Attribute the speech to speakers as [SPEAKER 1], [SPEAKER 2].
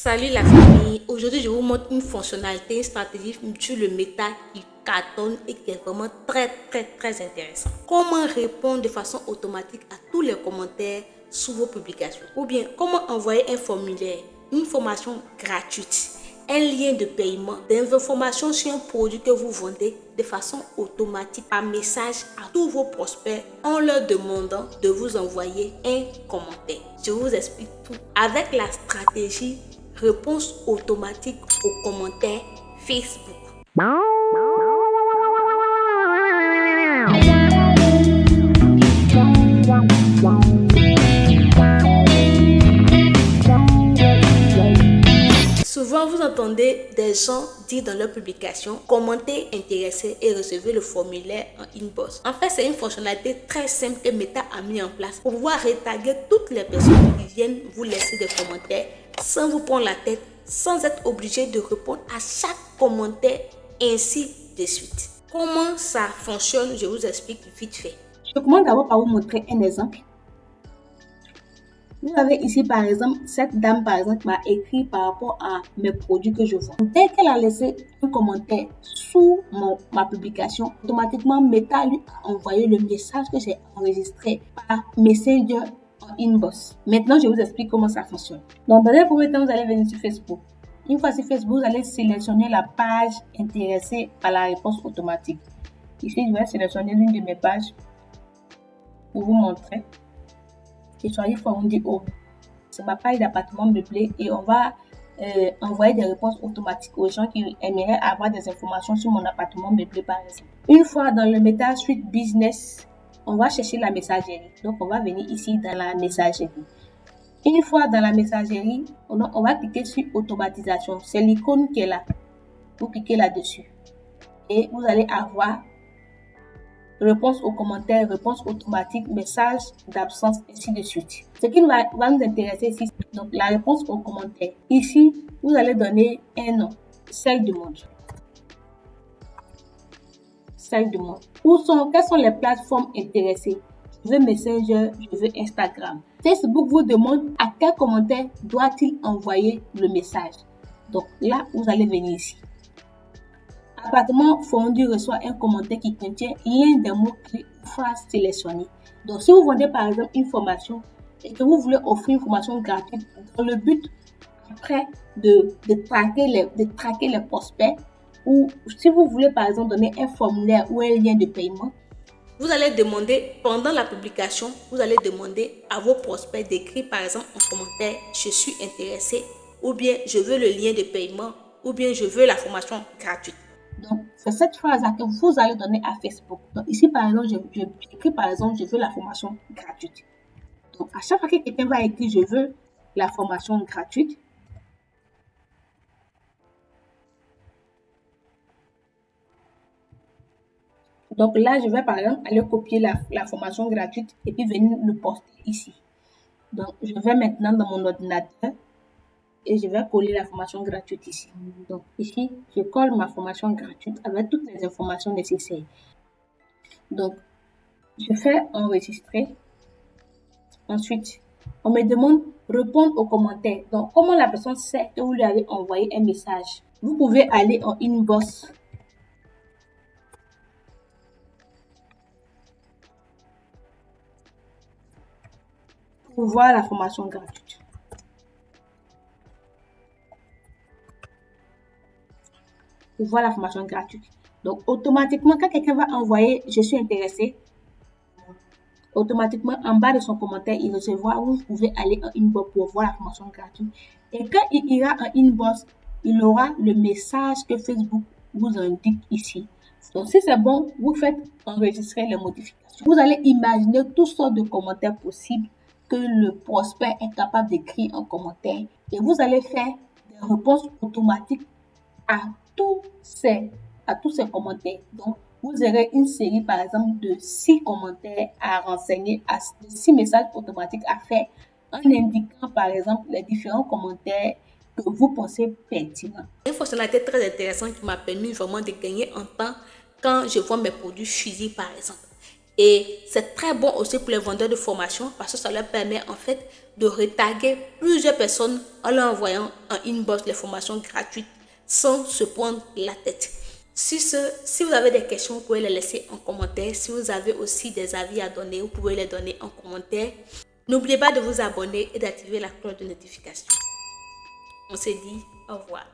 [SPEAKER 1] Salut la famille, aujourd'hui je vous montre une fonctionnalité, une stratégie sur le méta qui cartonne et qui est vraiment très intéressant. Comment répondre de façon automatique à tous les commentaires sous vos publications, ou bien comment envoyer un formulaire, une formation gratuite, un lien de paiement, des informations sur un produit que vous vendez de façon automatique par message à tous vos prospects en leur demandant de vous envoyer un commentaire. Je vous explique tout avec la stratégie réponse automatique aux commentaires Facebook. Souvent, vous entendez des gens dire dans leurs publications « Commentez, intéressez et recevez le formulaire en inbox ». En fait, c'est une fonctionnalité très simple que Meta a mis en place pour pouvoir retarguer toutes les personnes qui viennent vous laisser des commentaires sans vous prendre la tête, sans être obligé de répondre à chaque commentaire, ainsi de suite. Comment ça fonctionne, je vous explique vite fait.
[SPEAKER 2] Je commence d'abord par vous montrer un exemple. Vous avez ici par exemple, cette dame par exemple m'a écrit par rapport à mes produits que je vends. Dès qu'elle a laissé un commentaire sous ma publication, automatiquement Meta lui a envoyé le message que j'ai enregistré par Messenger en inbox. Maintenant, je vous explique comment ça fonctionne. Donc, dans le premier temps, vous allez venir sur Facebook. Une fois sur Facebook, vous allez sélectionner la page intéressée par la réponse automatique. Ici, je vais sélectionner l'une de mes pages pour vous montrer. Et choisir Fondi Home. C'est ma page d'appartement meublé et on va envoyer des réponses automatiques aux gens qui aimeraient avoir des informations sur mon appartement meublé par exemple. Une fois dans le Meta Suite Business, on va chercher la messagerie. Donc on va venir ici dans la messagerie. Une fois dans la messagerie, on va cliquer sur automatisation. C'est l'icône qui est là. Vous cliquez là-dessus. Et vous allez avoir réponse aux commentaires, réponse automatique, message d'absence, ainsi de suite. Ce qui va nous intéresser ici, donc la réponse aux commentaires. Ici, vous allez donner un nom, celle du monde. Celle du monde. Quelles sont les plateformes intéressées? Je veux Messenger, je veux Instagram. Facebook vous demande à quel commentaire doit-il envoyer le message. Donc là, vous allez venir ici. Appartement fondu reçoit un commentaire qui contient l'un des mots-clés ou phrases sélectionnées. Donc, si vous vendez par exemple une formation et que vous voulez offrir une formation gratuite dans le but après de traquer les prospects, ou si vous voulez par exemple donner un formulaire ou un lien de paiement,
[SPEAKER 1] vous allez demander, pendant la publication, vous allez demander à vos prospects d'écrire par exemple en commentaire « Je suis intéressé » ou bien « Je veux le lien de paiement » ou bien « Je veux la formation gratuite ».
[SPEAKER 2] Donc, c'est cette phrase-là que vous allez donner à Facebook. Donc, ici, par exemple, j'écris par exemple, je veux la formation gratuite. Donc, à chaque fois que quelqu'un va écrire, je veux la formation gratuite, donc là, je vais par exemple aller copier la formation gratuite et puis venir le poster ici. Donc, je vais maintenant dans mon ordinateur et je vais coller la formation gratuite ici. Donc ici, je colle ma formation gratuite avec toutes les informations nécessaires. Donc, je fais enregistrer. Ensuite, on me demande répondre aux commentaires. Donc, comment la personne sait que vous lui avez envoyé un message? Vous pouvez aller en inbox. Pour voir la formation gratuite. Pour voir la formation gratuite. Donc, automatiquement, quand quelqu'un va envoyer « Je suis intéressé », automatiquement, en bas de son commentaire, il recevra, vous pouvez aller en inbox pour voir la formation gratuite. Et quand il ira en inbox, il aura le message que Facebook vous indique ici. Donc, si c'est bon, vous faites enregistrer les modifications. Vous allez imaginer toutes sortes de commentaires possibles que le prospect est capable d'écrire en commentaire. Et vous allez faire des réponses automatiques à tous ces commentaires. Donc, vous aurez une série, par exemple, de 6 commentaires à renseigner, 6 messages automatiques à faire en indiquant, par exemple, les différents commentaires que vous pensez pertinents.
[SPEAKER 1] Une fonctionnalité très intéressante qui m'a permis vraiment de gagner en temps quand je vends mes produits physiques, par exemple. Et c'est très bon aussi pour les vendeurs de formation parce que ça leur permet en fait de retaguer plusieurs personnes en leur envoyant en inbox les formations gratuites sans se prendre la tête. Si vous avez des questions, vous pouvez les laisser en commentaire. Si vous avez aussi des avis à donner, vous pouvez les donner en commentaire. N'oubliez pas de vous abonner et d'activer la cloche de notification. On se dit au revoir.